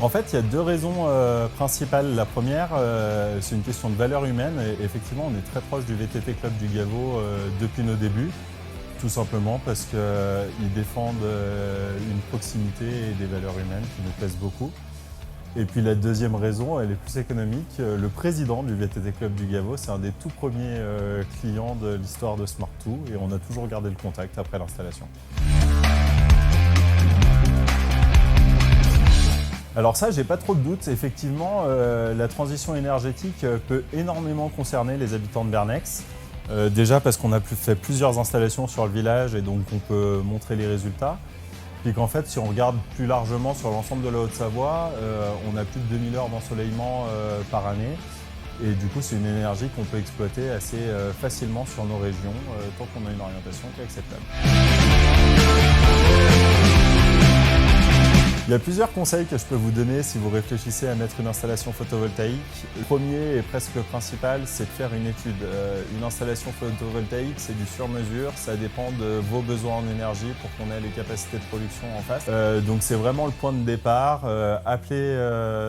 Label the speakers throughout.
Speaker 1: En fait, il y a deux raisons principales. La première, c'est une question de valeur humaine. Et effectivement, on est très proche du VTT Club du Gaveau depuis nos débuts, tout simplement parce qu'ils défendent une proximité et des valeurs humaines qui nous plaisent beaucoup. Et puis la deuxième raison, elle est plus économique. Le président du VTT Club du Gaveau, c'est un des tout premiers clients de l'histoire de Smart2 et on a toujours gardé le contact après l'installation. Alors ça, j'ai pas trop de doutes. Effectivement, la transition énergétique peut énormément concerner les habitants de Bernex. Déjà parce qu'on a fait plusieurs installations sur le village et donc on peut montrer les résultats. Puis qu'en fait, si on regarde plus largement sur l'ensemble de la Haute-Savoie, on a plus de 2000 heures d'ensoleillement par année. Et du coup, c'est une énergie qu'on peut exploiter assez facilement sur nos régions, tant qu'on a une orientation qui est acceptable. Il y a plusieurs conseils que je peux vous donner si vous réfléchissez à mettre une installation photovoltaïque. Le premier et presque le principal, c'est de faire une étude. Une installation photovoltaïque, c'est du sur-mesure, ça dépend de vos besoins en énergie pour qu'on ait les capacités de production en face. Donc c'est vraiment le point de départ. Appelez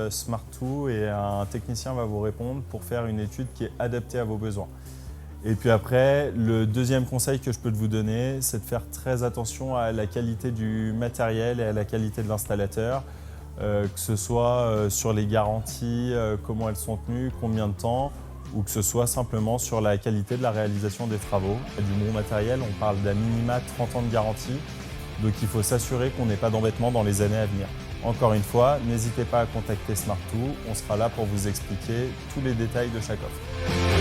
Speaker 1: Smart2 et un technicien va vous répondre pour faire une étude qui est adaptée à vos besoins. Et puis après, le deuxième conseil que je peux vous donner, c'est de faire très attention à la qualité du matériel et à la qualité de l'installateur, que ce soit sur les garanties, comment elles sont tenues, combien de temps, ou que ce soit simplement sur la qualité de la réalisation des travaux. Du bon matériel, on parle d'un minima 30 ans de garantie, donc il faut s'assurer qu'on n'ait pas d'embêtement dans les années à venir. Encore une fois, n'hésitez pas à contacter Smart2, on sera là pour vous expliquer tous les détails de chaque offre.